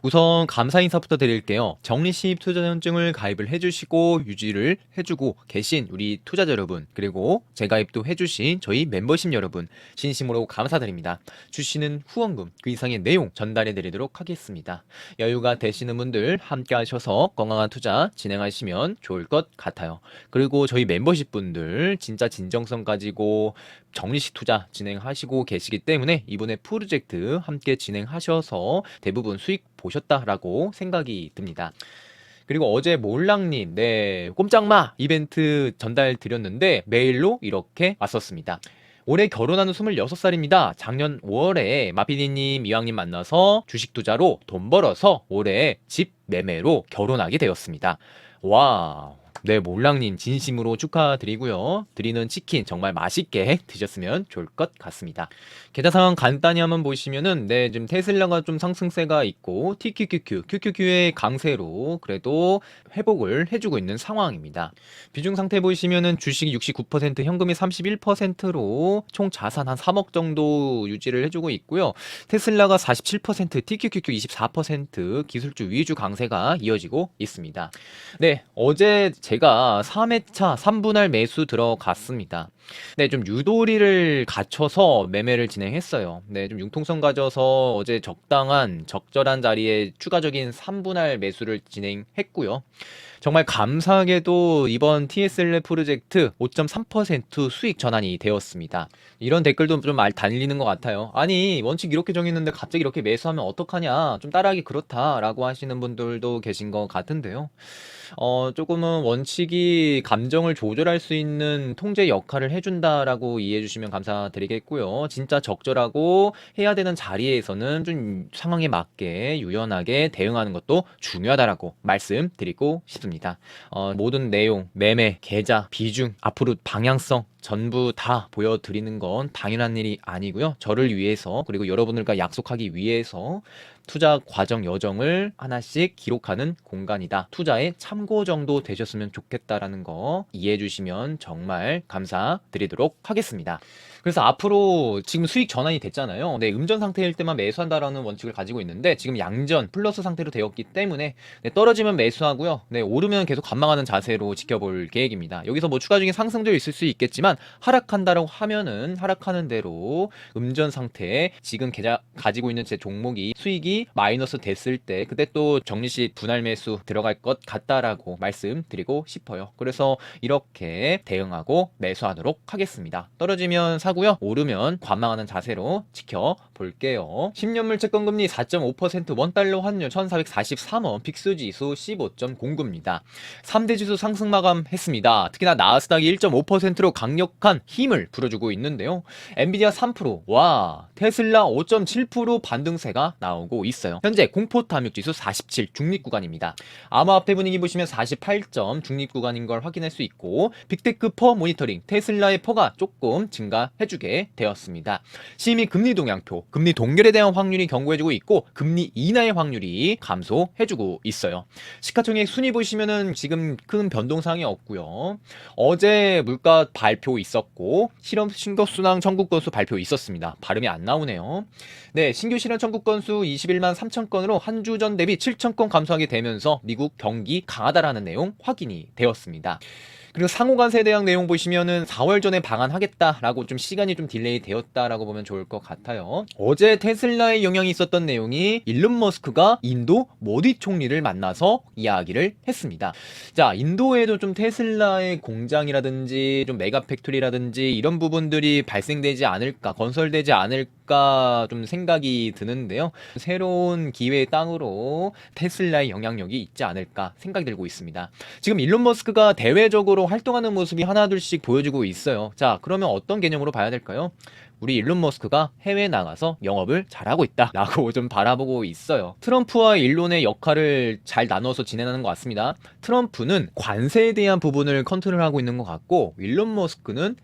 우선 감사 인사부터 드릴게요. 적립식 투자자증을 가입을 해주시고 유지를 해주고 계신 우리 투자자 여러분, 그리고 재가입도 해주신 저희 멤버십 여러분, 진심으로 감사드립니다. 주시는 후원금 그 이상의 내용 전달해 드리도록 하겠습니다. 여유가 되시는 분들 함께 하셔서 건강한 투자 진행하시면 좋을 것 같아요. 그리고 저희 멤버십 분들 진짜 진정성 가지고 적립식 투자 진행하시고 계시기 때문에 이번에 프로젝트 함께 진행하셔서 대부분 수익 보셨다라고 생각이 듭니다. 그리고 어제 몰랑님, 꼼짝마 이벤트 전달 드렸는데 메일로 이렇게 왔었습니다. 올해 결혼하는 26살입니다. 작년 5월에 마피디님, 이왕님 만나서 주식 투자로 돈 벌어서 올해 집 매매로 결혼하게 되었습니다. 와, 몰랑님 진심으로 축하드리고요. 드리는 치킨 정말 맛있게 드셨으면 좋을 것 같습니다. 계좌 상황 간단히 한번 보시면은 지금 테슬라가 좀 상승세가 있고 QQQ의 강세로 그래도 회복을 해주고 있는 상황입니다. 비중 상태 보시면은 주식이 69%, 현금이 31%로 총 자산 한 3억 정도 유지를 해주고 있고요. 테슬라가 47%, TQQQ 24%, 기술주 위주 강세가 이어지고 있습니다. 어제 제가 3회차 3분할 매수 들어갔습니다. 좀 유도리를 갖춰서 매매를 진행했어요. 좀 융통성 가져서 어제 적절한 자리에 추가적인 3분할 매수를 진행했고요. 정말 감사하게도 이번 TSL 프로젝트 5.3% 수익 전환이 되었습니다. 이런 댓글도 좀 달리는 것 같아요. 아니, 원칙 이렇게 정했는데 갑자기 이렇게 매수하면 어떡하냐, 좀 따라하기 그렇다라고 하시는 분들도 계신 것 같은데요. 조금은 원칙이 감정을 조절할 수 있는 통제 역할을 해준다라고 이해해 주시면 감사드리겠고요. 진짜 적절하고 해야 되는 자리에서는 좀 상황에 맞게 유연하게 대응하는 것도 중요하다라고 말씀드리고 싶습니다. 모든 내용, 매매, 계좌, 비중, 앞으로 방향성 전부 다 보여드리는 건 당연한 일이 아니고요. 저를 위해서, 그리고 여러분들과 약속하기 위해서 투자 과정 여정을 하나씩 기록하는 공간이다. 투자에 참고 정도 되셨으면 좋겠다라는 거 이해해 주시면 정말 감사드리도록 하겠습니다. 그래서 앞으로 지금 수익 전환이 됐잖아요. 음전 상태일 때만 매수한다라는 원칙을 가지고 있는데 지금 양전 플러스 상태로 되었기 때문에 떨어지면 매수하고요. 오르면 계속 관망하는 자세로 지켜볼 계획입니다. 여기서 뭐 추가적인 상승도 있을 수 있겠지만 하락한다라고 하면은 하락하는 대로 음전 상태에 지금 가지고 있는 제 종목이 수익이 마이너스 됐을 때 그때 또 적립식 분할 매수 들어갈 것 같다라고 말씀드리고 싶어요. 그래서 이렇게 대응하고 매수하도록 하겠습니다. 떨어지면 사고요, 오르면 관망하는 자세로 지켜볼게요. 10년물 채권금리 4.5%, 원달러 환율 1443원, 빅스지수 15.09입니다. 3대 지수 상승 마감했습니다. 특히나 나스닥이 1.5%로 강력한 힘을 불어주고 있는데요. 엔비디아 3%, 와, 테슬라 5.7% 반등세가 나오고 있어요. 현재 공포 탐욕 지수 47 중립 구간입니다. 암호화폐 분위기 보시면 48점 중립 구간인 걸 확인할 수 있고, 빅테크 퍼 모니터링 테슬라의 퍼가 조금 증가해주게 되었습니다. 심의 금리 동향표, 금리 동결에 대한 확률이 견고해지고 있고 금리 인하의 확률이 감소해주고 있어요. 시가총액 순위 보시면은 지금 큰 변동사항이 없고요. 어제 물가 발표 있었고 실험 신규 순항 청구 건수 발표 있었습니다. 발음이 안 나오네요. 신규 실현 청구 건수 21만 3천 건으로 한 주 전 대비 7천 건 감소하게 되면서 미국 경기 강하다라는 내용 확인이 되었습니다. 그리고 상호간세에 대한 내용 보시면은 4월 전에 방한하겠다라고 좀 시간이 좀 딜레이 되었다라고 보면 좋을 것 같아요. 어제 테슬라의 영향이 있었던 내용이 일론 머스크가 인도 모디 총리를 만나서 이야기를 했습니다. 자, 인도에도 좀 테슬라의 공장이라든지 좀 메가 팩토리라든지 이런 부분들이 발생되지 않을까, 건설되지 않을까 좀 생각이 드는데요. 새로운 기회의 땅으로 테슬라의 영향력이 있지 않을까 생각이 들고 있습니다. 지금 일론 머스크가 대외적으로 활동하는 모습이 하나둘씩 보여지고 있어요. 자, 그러면 어떤 개념으로 봐야 될까요? 우리 일론 머스크가 해외에 나가서 영업을 잘하고 있다라고 좀 바라보고 있어요. 트럼프와 일론의 역할을 잘 나눠서 진행하는 것 같습니다. 트럼프는 관세에 대한 부분을 컨트롤하고 있는 것 같고, 일론 머스크는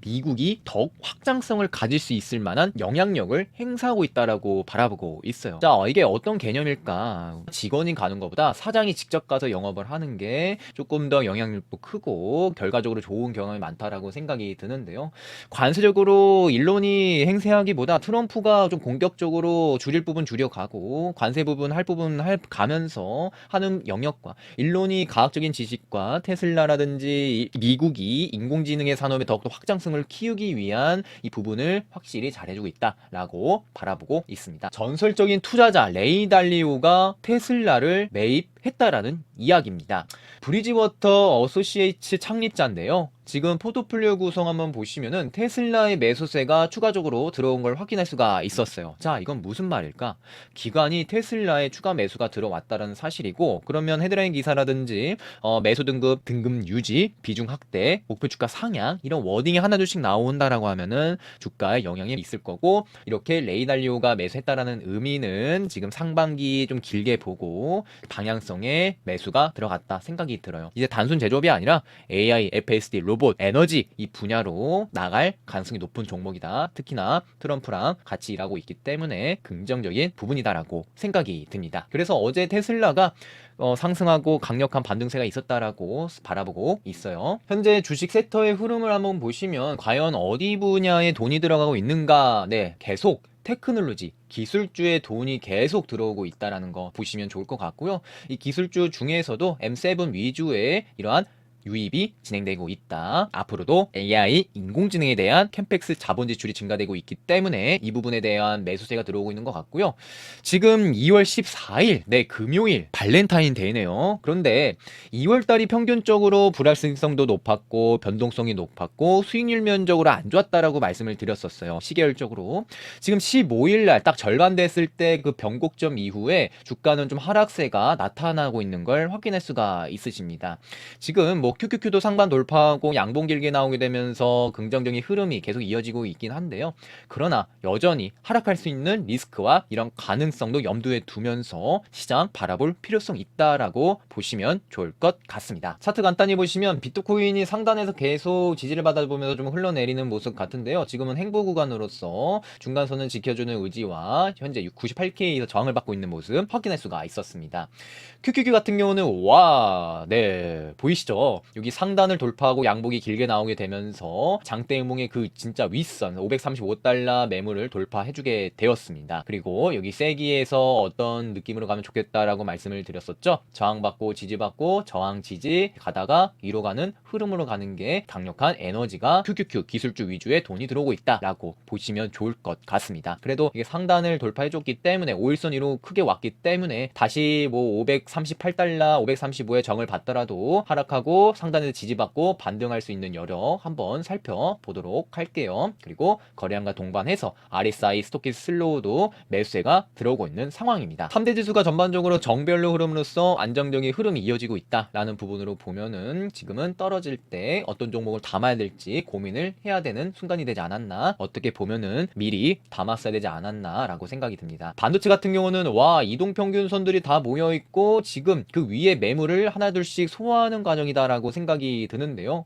미국이 더욱 확장성을 가질 수 있을 만한 영향력을 행사하고 있다라고 바라보고 있어요. 자, 이게 어떤 개념일까? 직원이 가는 것보다 사장이 직접 가서 영업을 하는 게 조금 더 영향력도 크고 결과적으로 좋은 경험이 많다라고 생각이 드는데요. 관세적으로 일론이 행세하기보다 트럼프가 좀 공격적으로 줄일 부분 줄여가고 관세 부분 할 부분 가면서 하는 영역과 일론이 과학적인 지식과 테슬라라든지 미국이 인공지능의 산업의 더욱더 확장성을 키우기 위한 이 부분을 확실히 잘해주고 있다라고 바라보고 있습니다. 전설적인 투자자 레이 달리오가 테슬라를 매입했다라는 이야기입니다. 브리지워터 어소시에이츠 창립자인데요. 지금 포트폴리오 구성 한번 보시면은 테슬라의 매수세가 추가적으로 들어온 걸 확인할 수가 있었어요. 자, 이건 무슨 말일까? 기관이 테슬라에 추가 매수가 들어왔다는 사실이고, 그러면 헤드라인 기사라든지 매수 등급 유지, 비중 확대, 목표 주가 상향 이런 워딩이 하나둘씩 나온다라고 하면은 주가에 영향이 있을 거고, 이렇게 레이 달리오가 매수했다라는 의미는 지금 상반기 좀 길게 보고 방향성의 매수가 들어갔다 생각이 들어요. 이제 단순 제조업이 아니라 AI, FSD, 로봇, 에너지 이 분야로 나갈 가능성이 높은 종목이다. 특히나 트럼프랑 같이 일하고 있기 때문에 긍정적인 부분이다라고 생각이 듭니다. 그래서 어제 테슬라가 상승하고 강력한 반등세가 있었다라고 바라보고 있어요. 현재 주식 섹터의 흐름을 한번 보시면 과연 어디 분야에 돈이 들어가고 있는가? 네, 계속 테크놀로지, 기술주의 돈이 계속 들어오고 있다라는 거 보시면 좋을 것 같고요. 이 기술주 중에서도 M7 위주의 이러한 유입이 진행되고 있다. 앞으로도 AI, 인공지능에 대한 캠펙스 자본 지출이 증가되고 있기 때문에 이 부분에 대한 매수세가 들어오고 있는 것 같고요. 지금 2월 14일, 네, 금요일 발렌타인데이네요. 그런데 2월달이 평균적으로 불확실성도 높았고 변동성이 높았고 수익률 면적으로 안 좋았다라고 말씀을 드렸었어요. 시계열적으로. 지금 15일날 딱 절반 됐을 때 그 변곡점 이후에 주가는 좀 하락세가 나타나고 있는 걸 확인할 수가 있으십니다. 지금 뭐 QQQ도 상반 돌파하고 양봉 길게 나오게 되면서 긍정적인 흐름이 계속 이어지고 있긴 한데요. 그러나 여전히 하락할 수 있는 리스크와 이런 가능성도 염두에 두면서 시장 바라볼 필요성이 있다라고 보시면 좋을 것 같습니다. 차트 간단히 보시면 비트코인이 상단에서 계속 지지를 받아보면서 좀 흘러내리는 모습 같은데요. 지금은 행보 구간으로서 중간선을 지켜주는 의지와 현재 98K에서 저항을 받고 있는 모습 확인할 수가 있었습니다. QQQ 같은 경우는 네, 보이시죠? 여기 상단을 돌파하고 양복이 길게 나오게 되면서 장대 음봉의 그 진짜 윗선 535달러 매물을 돌파해주게 되었습니다. 그리고 여기 세기에서 어떤 느낌으로 가면 좋겠다라고 말씀을 드렸었죠. 저항받고 지지받고 저항 지지 가다가 위로 가는 흐름으로 가는 게 강력한 에너지가 QQQ 기술주 위주의 돈이 들어오고 있다라고 보시면 좋을 것 같습니다. 그래도 이게 상단을 돌파해줬기 때문에 5일선 위로 크게 왔기 때문에 다시 뭐 538달러 535에 정을 받더라도 하락하고 상단에서 지지받고 반등할 수 있는 여력 한번 살펴보도록 할게요. 그리고 거래량과 동반해서 RSI 스토키스 슬로우도 매수세가 들어오고 있는 상황입니다. 3대 지수가 전반적으로 정별로 흐름으로써 안정적인 흐름이 이어지고 있다라는 부분으로 보면은 지금은 떨어질 때 어떤 종목을 담아야 될지 고민을 해야 되는 순간이 되지 않았나, 어떻게 보면은 미리 담았어야 되지 않았나 라고 생각이 듭니다. 반도체 같은 경우는 이동평균선들이 다 모여있고 지금 그 위에 매물을 하나둘씩 소화하는 과정이다라고 생각이 드는데요.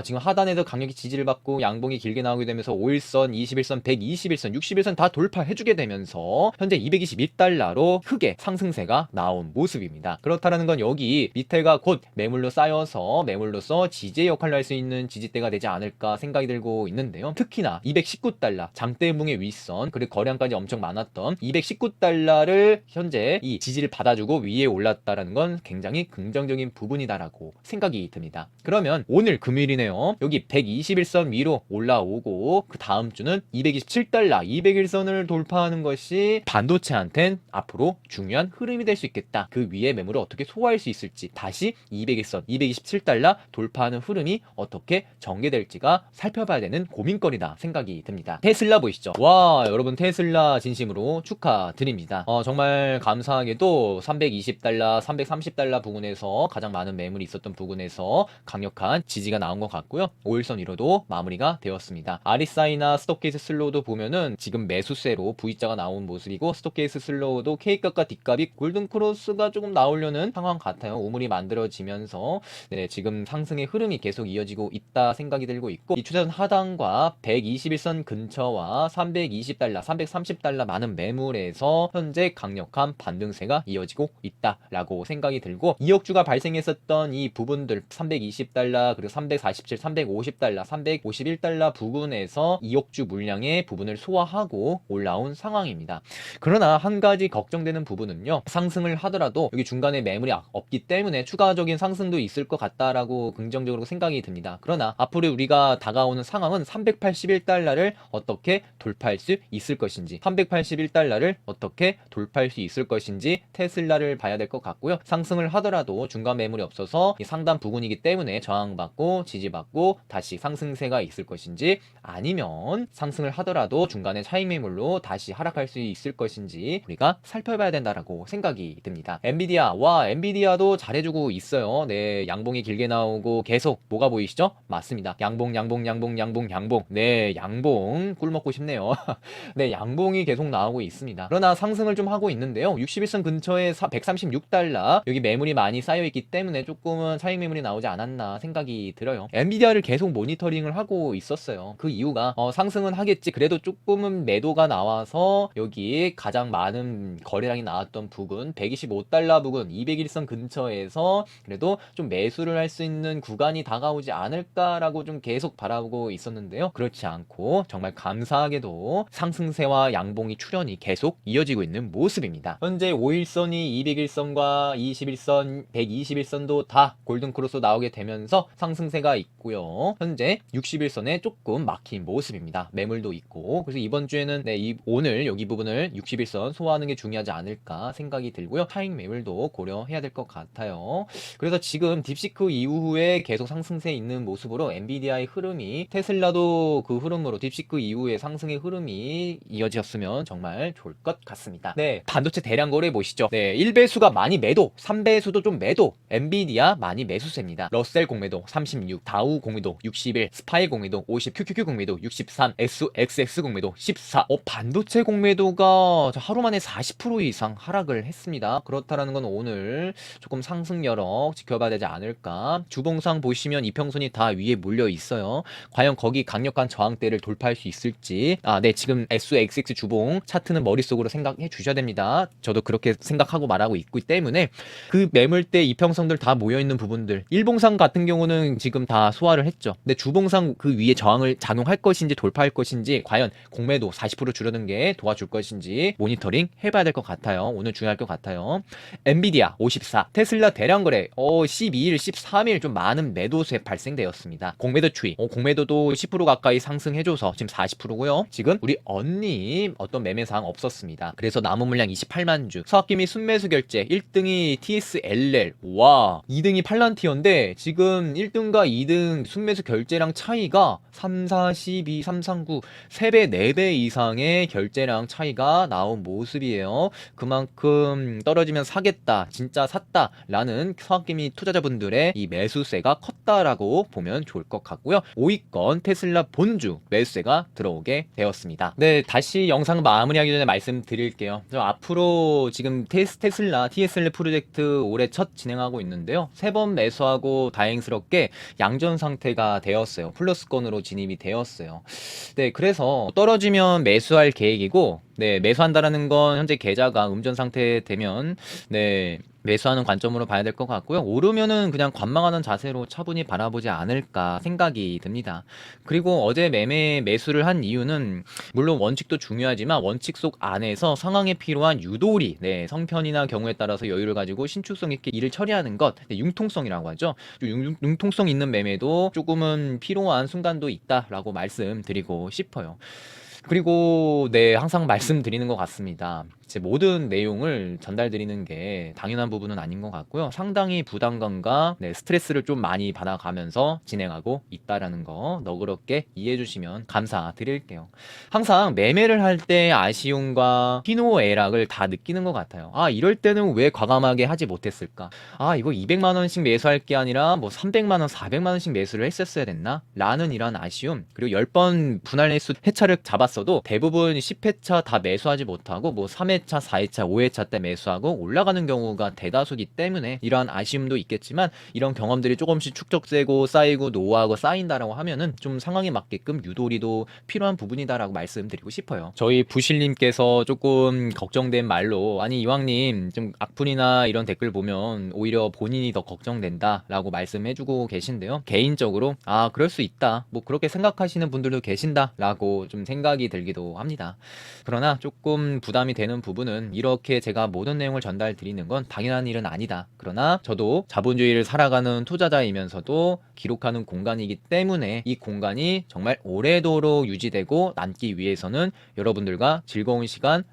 지금 하단에서 강력히 지지를 받고 양봉이 길게 나오게 되면서 5일선, 21선, 121선, 61선 다 돌파해주게 되면서 현재 221달러로 크게 상승세가 나온 모습입니다. 그렇다는 건 여기 밑에가 곧 매물로 쌓여서 매물로서 지지의 역할을 할 수 있는 지지대가 되지 않을까 생각이 들고 있는데요. 특히나 219달러 장대음봉의 윗선, 그리고 거래량까지 엄청 많았던 219달러를 현재 이 지지를 받아주고 위에 올랐다라는 건 굉장히 긍정적인 부분이다라고 생각이 듭니다. 그러면 오늘 금요일이네요. 여기 121선 위로 올라오고 그 다음 주는 227달러 200일선을 돌파하는 것이 반도체한텐 앞으로 중요한 흐름이 될 수 있겠다. 그 위에 매물을 어떻게 소화할 수 있을지, 다시 200일선 227달러 돌파하는 흐름이 어떻게 전개될지가 살펴봐야 되는 고민거리다 생각이 듭니다. 테슬라 보이시죠? 여러분 테슬라 진심으로 축하드립니다. 정말 감사하게도 320달러 330달러 부근에서 가장 많은 매물이 있었던 부근 부분에서 강력한 지지가 나온 것 같고요. 5일선 위로도 마무리가 되었습니다. RSI나 스톡게이트 슬로우도 보면은 지금 매수세로 V자가 나온 모습이고, 스톡게이트 슬로우도 K값과 D값이 골든크로스가 조금 나오려는 상황 같아요. 우물이 만들어지면서 네, 지금 상승의 흐름이 계속 이어지고 있다 생각이 들고 있고, 이 추세선 하단과 121선 근처와 320달러, 330달러 많은 매물에서 현재 강력한 반등세가 이어지고 있다라고 생각이 들고, 2억주가 발생했었던 이 부분들 320달러 그리고 347, 350달러, 351달러 부근에서 2억주 물량의 부분을 소화하고 올라온 상황입니다. 그러나 한 가지 걱정되는 부분은요, 상승을 하더라도 여기 중간에 매물이 없기 때문에 추가적인 상승도 있을 것 같다라고 긍정적으로 생각이 듭니다. 그러나 앞으로 우리가 다가오는 상황은 381달러를 어떻게 돌파할 수 있을 것인지, 381달러를 어떻게 돌파할 수 있을 것인지 테슬라를 봐야 될 것 같고요. 상승을 하더라도 중간 매물이 없어서 상단 부근이기 때문에 저항받고 지지받고 다시 상승세가 있을 것인지, 아니면 상승을 하더라도 중간에 차익 매물로 다시 하락할 수 있을 것인지 우리가 살펴봐야 된다라고 생각이 듭니다. 엔비디아, 엔비디아도 잘해주고 있어요. 네, 양봉이 길게 나오고 계속 뭐가 보이시죠? 맞습니다. 양봉. 네, 양봉 꿀 먹고 싶네요. 네, 양봉이 계속 나오고 있습니다. 그러나 상승을 좀 하고 있는데요. 61선 근처에 136달러 여기 매물이 많이 쌓여있기 때문에 조금은 차익 매물이 나오지 않았나 생각이 들어요. 엔비디아를 계속 모니터링을 하고 있었어요. 그 이유가 상승은 하겠지, 그래도 조금은 매도가 나와서 여기 가장 많은 거래량이 나왔던 부근 125달러 부근 201선 근처에서 그래도 좀 매수를 할 수 있는 구간이 다가오지 않을까라고 좀 계속 바라보고 있었는데요. 그렇지 않고 정말 감사하게도 상승세와 양봉이 출현이 계속 이어지고 있는 모습입니다. 현재 5일선이 201선과 21선, 121선도 다 골든크로스 나오게 되면서 상승세가 있고요. 현재 61선에 조금 막힌 모습입니다. 매물도 있고, 그래서 이번 주에는 오늘 여기 부분을 61선 소화하는 게 중요하지 않을까 생각이 들고요. 차익 매물도 고려해야 될 것 같아요. 그래서 지금 딥시크 이후에 계속 상승세에 있는 모습으로 엔비디아의 흐름이, 테슬라도 그 흐름으로 딥시크 이후에 상승의 흐름이 이어졌으면 정말 좋을 것 같습니다. 네, 반도체 대량 거래 보시죠. 네, 1배수가 많이 매도, 3배수도 좀 매도, 엔비디아 많이 매수세입니다. 러셀 공매도 36, 다우 공매도 61, 스파이 공매도 50, QQQ 공매도 63, SXX 공매도 14. 반도체 공매도가 하루 만에 40% 이상 하락을 했습니다. 그렇다라는 건 오늘 조금 상승 여력 지켜봐야 되지 않을까. 주봉상 보시면 이평선이 다 위에 몰려 있어요. 과연 거기 강력한 저항대를 돌파할 수 있을지. 네, 지금 SXX 주봉 차트는 머릿속으로 생각해 주셔야 됩니다. 저도 그렇게 생각하고 말하고 있기 때문에 그 매물대 이평선들 다 모여있는 부분들, 일봉상 같은 경우는 지금 다 소화를 했죠. 근데 주봉상 그 위에 저항을 작용할 것인지 돌파할 것인지, 과연 공매도 40% 줄어든 게 도와줄 것인지 모니터링 해봐야 될 것 같아요. 오늘 중요할 것 같아요. 엔비디아 54, 테슬라 대량 거래 12일, 13일 좀 많은 매도세 발생되었습니다. 공매도 추이, 공매도도 10% 가까이 상승해줘서 지금 40%고요. 지금 우리 언님 어떤 매매사항 없었습니다. 그래서 남은 물량 28만 주. 서학기 및 순매수 결제 1등이 TSLL, 2등이 팔란티어인데 지금 1등과 2등 순매수 결제량 차이가 3, 4, 12, 3, 3, 9 3배, 4배 이상의 결제량 차이가 나온 모습이에요. 그만큼 떨어지면 사겠다, 진짜 샀다 라는 서학기 및 투자자분들의 이 매수세가 컸다라고 보면 좋을 것 같고요. 5위권 테슬라 본주 매수세가 들어오게 되었습니다. 네, 다시 영상 마무리하기 전에 말씀드릴게요. 앞으로 지금 테슬라 TSL 프로젝트 올해 첫 진행하고 있는데요. 3번 매수하고 다행스럽게 양전 상태가 되었어요. 플러스권으로 진입이 되었어요. 네, 그래서 떨어지면 매수할 계획이고, 네, 매수한다라는 건 현재 계좌가 음전 상태 되면 매수하는 관점으로 봐야 될 것 같고요. 오르면은 그냥 관망하는 자세로 차분히 바라보지 않을까 생각이 듭니다. 그리고 어제 매수를 한 이유는 물론 원칙도 중요하지만 원칙 속 안에서 상황에 필요한 유도리, 성편이나 경우에 따라서 여유를 가지고 신축성 있게 일을 처리하는 것, 융통성이라고 하죠. 융통성 있는 매매도 조금은 필요한 순간도 있다라고 말씀드리고 싶어요. 그리고 항상 말씀드리는 것 같습니다. 제 모든 내용을 전달드리는 게 당연한 부분은 아닌 것 같고요. 상당히 부담감과 스트레스를 좀 많이 받아가면서 진행하고 있다라는 거 너그럽게 이해해 주시면 감사드릴게요. 항상 매매를 할 때 아쉬움과 희노애락을 다 느끼는 것 같아요. 아, 이럴 때는 왜 과감하게 하지 못했을까? 아, 이거 200만 원씩 매수할 게 아니라 뭐 300만 원, 400만 원씩 매수를 했었어야 됐나? 라는 이런 아쉬움. 그리고 10번 분할 매수 회차를 잡았어도 대부분 10회차 다 매수하지 못하고 뭐 3회차, 4회차, 5회차 때 매수하고 올라가는 경우가 대다수기 때문에 이런 아쉬움도 있겠지만, 이런 경험들이 조금씩 축적되고 쌓이고 노하고 쌓인다라고 하면은 좀 상황에 맞게끔 유도리도 필요한 부분이다라고 말씀드리고 싶어요. 저희 부실님께서 조금 걱정된 말로, 아니 이왕님 좀 악플이나 이런 댓글 보면 오히려 본인이 더 걱정된다라고 말씀해주고 계신데요. 개인적으로 그럴 수 있다, 뭐 그렇게 생각하시는 분들도 계신다라고 좀 생각이 들기도 합니다. 그러나 조금 부담이 되는 부분은, 이렇게 제가 모든 내용을 전달 드리는 건 당연한 일은 아니다. 그러나 저도 자본주의를 살아가는 투자자이면서도 기록하는 공간이기 때문에 이 공간이 정말 오래도록 유지되고 남기 위해서는 여러분들과 즐거운 시간,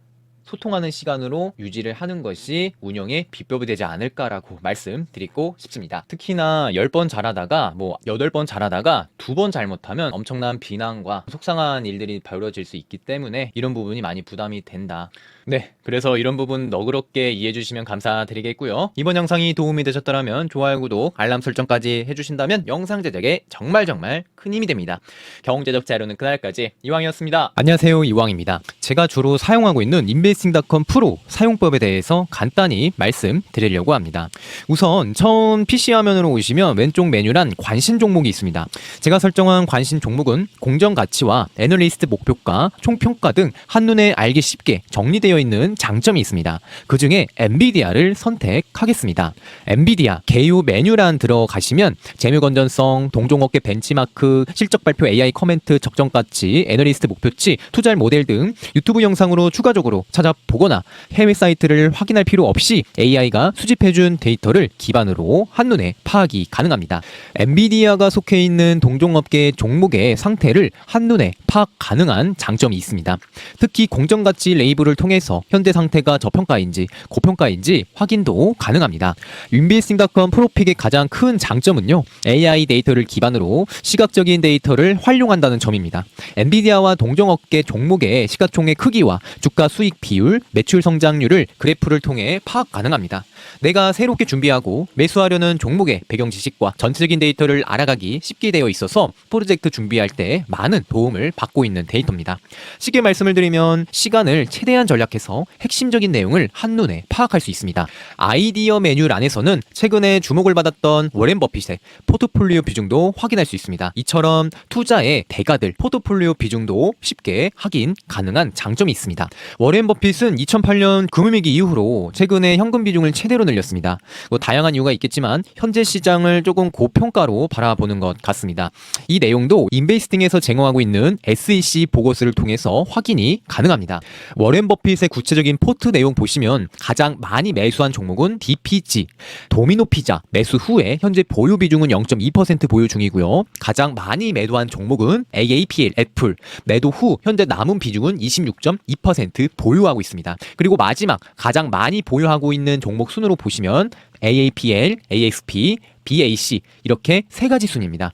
소통하는 시간으로 유지를 하는 것이 운영의 비법이 되지 않을까라고 말씀드리고 싶습니다. 특히나 10번 잘하다가 뭐 8번 잘하다가 2번 잘못하면 엄청난 비난과 속상한 일들이 벌어질 수 있기 때문에 이런 부분이 많이 부담이 된다. 네, 그래서 이런 부분 너그럽게 이해해 주시면 감사드리겠고요. 이번 영상이 도움이 되셨다면 좋아요, 구독, 알람 설정까지 해주신다면 영상 제작에 정말 큰 힘이 됩니다. 경제적 자료는 그날까지, 이왕이었습니다. 안녕하세요, 이왕입니다. 제가 주로 사용하고 있는 인베스팅닷컴 프로 사용법에 대해서 간단히 말씀드리려고 합니다. 우선 처음 PC 화면으로 오시면 왼쪽 메뉴란 관심 종목이 있습니다. 제가 설정한 관심 종목은 공정 가치와 애널리스트 목표가, 총평가 등 한눈에 알기 쉽게 정리되어 있는 장점이 있습니다. 그 중에 엔비디아를 선택하겠습니다. 엔비디아 개요 메뉴란 들어가시면 재무 건전성, 동종업계 벤치마크, 실적 발표, AI 커멘트, 적정 가치, 애널리스트 목표치, 투자 모델 등 유튜브 영상으로 추가적으로 찾아보거나 해외 사이트를 확인할 필요 없이 AI가 수집해준 데이터를 기반으로 한눈에 파악이 가능합니다. 엔비디아가 속해 있는 동종업계 종목의 상태를 한눈에 파악 가능한 장점이 있습니다. 특히 공정가치 레이블을 통해서 현재 상태가 저평가인지 고평가인지 확인도 가능합니다. 인베스팅닷컴 프로픽의 가장 큰 장점은요, AI 데이터를 기반으로 시각적인 데이터를 활용한다는 점입니다. 엔비디아와 동종업계 종목의 시가총액 크기와 주가 수익 비율, 매출 성장률을 그래프를 통해 파악 가능합니다. 내가 새롭게 준비하고 매수하려는 종목의 배경 지식과 전체적인 데이터를 알아가기 쉽게 되어 있어서 프로젝트 준비할 때 많은 도움을 받고 있는 데이터입니다. 쉽게 말씀을 드리면 시간을 최대한 전략해서 핵심적인 내용을 한눈에 파악할 수 있습니다. 아이디어 메뉴란에서는 최근에 주목을 받았던 워렌 버핏의 포트폴리오 비중도 확인할 수 있습니다. 이처럼 투자의 대가들 포트폴리오 비중도 쉽게 확인 가능한 장점이 있습니다. 워렌 버핏은 2008년 금융위기 이후로 최근에 현금 비중을 최대로 늘렸습니다. 뭐 다양한 이유가 있겠지만 현재 시장을 조금 고평가로 바라보는 것 같습니다. 이 내용도 인베스팅에서 제공하고 있는 SEC 보고서를 통해서 확인이 가능합니다. 워렌 버핏의 구체적인 포트 내용 보시면 가장 많이 매수한 종목은 DPG, 도미노 피자 매수 후에 현재 보유 비중은 0.2% 보유 중이고요. 가장 많이 매도한 종목은 AAPL, 애플 매도 후 현재 남은 비중은 26.2% 보유하고 있습니다. 그리고 마지막 가장 많이 보유하고 있는 종목 순으로 보시면 AAPL, AXP, BAC 이렇게 세 가지 순입니다.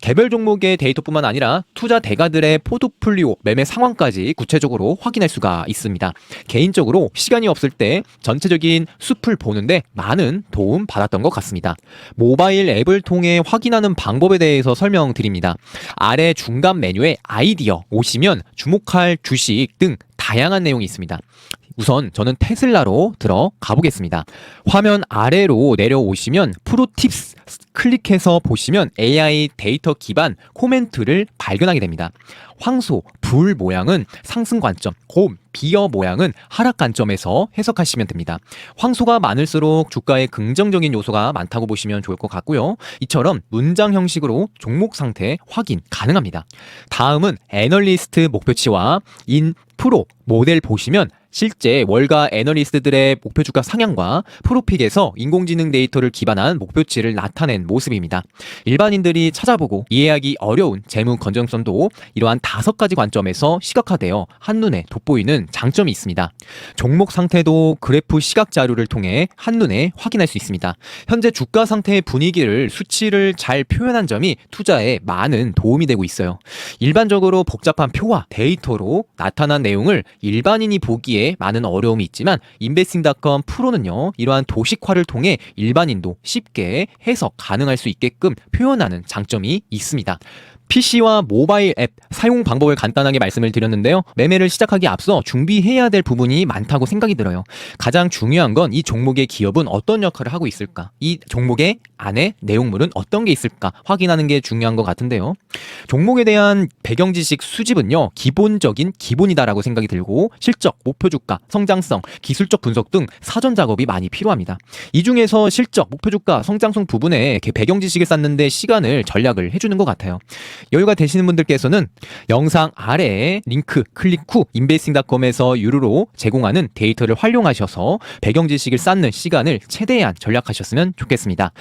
개별 종목의 데이터뿐만 아니라 투자 대가들의 포트폴리오 매매 상황까지 구체적으로 확인할 수가 있습니다. 개인적으로 시간이 없을 때 전체적인 숲을 보는데 많은 도움 받았던 것 같습니다. 모바일 앱을 통해 확인하는 방법에 대해서 설명드립니다. 아래 중간 메뉴에 아이디어 오시면 주목할 주식 등 다양한 내용이 있습니다. 우선 저는 테슬라로 들어가 보겠습니다. 화면 아래로 내려오시면 프로팁스 클릭해서 보시면 AI 데이터 기반 코멘트를 발견하게 됩니다. 황소, 불 모양은 상승 관점, 곰, 비어 모양은 하락 관점에서 해석하시면 됩니다. 황소가 많을수록 주가에 긍정적인 요소가 많다고 보시면 좋을 것 같고요. 이처럼 문장 형식으로 종목 상태 확인 가능합니다. 다음은 애널리스트 목표치와 프로 모델 보시면 실제 월가 애널리스트들의 목표 주가 상향과 프로픽에서 인공지능 데이터를 기반한 목표치를 나타낸 모습입니다. 일반인들이 찾아보고 이해하기 어려운 재무 건전성도 이러한 5가지 관점에서 시각화되어 한눈에 돋보이는 장점이 있습니다. 종목 상태도 그래프 시각 자료를 통해 한눈에 확인할 수 있습니다. 현재 주가 상태의 분위기를 수치를 잘 표현한 점이 투자에 많은 도움이 되고 있어요. 일반적으로 복잡한 표와 데이터로 나타난 내용을 일반인이 보기에 많은 어려움이 있지만 investing.com 프로는요, 이러한 도식화를 통해 일반인도 쉽게 해석 가능할 수 있게끔 표현하는 장점이 있습니다. PC와 모바일 앱 사용 방법을 간단하게 말씀을 드렸는데요. 매매를 시작하기 앞서 준비해야 될 부분이 많다고 생각이 들어요. 가장 중요한 건 이 종목의 기업은 어떤 역할을 하고 있을까? 이 종목의 안에 내용물은 어떤 게 있을까? 확인하는 게 중요한 것 같은데요. 종목에 대한 배경 지식 수집은요, 기본적인 기본이다라고 생각이 들고 실적, 목표 주가, 성장성, 기술적 분석 등 사전 작업이 많이 필요합니다. 이 중에서 실적, 목표 주가, 성장성 부분에 배경 지식을 쌓는데 시간을 전략을 해주는 것 같아요. 여유가 되시는 분들께서는 영상 아래에 링크 클릭 후 investing.com에서 유료로 제공하는 데이터를 활용하셔서 배경 지식을 쌓는 시간을 최대한 전략하셨으면 좋겠습니다.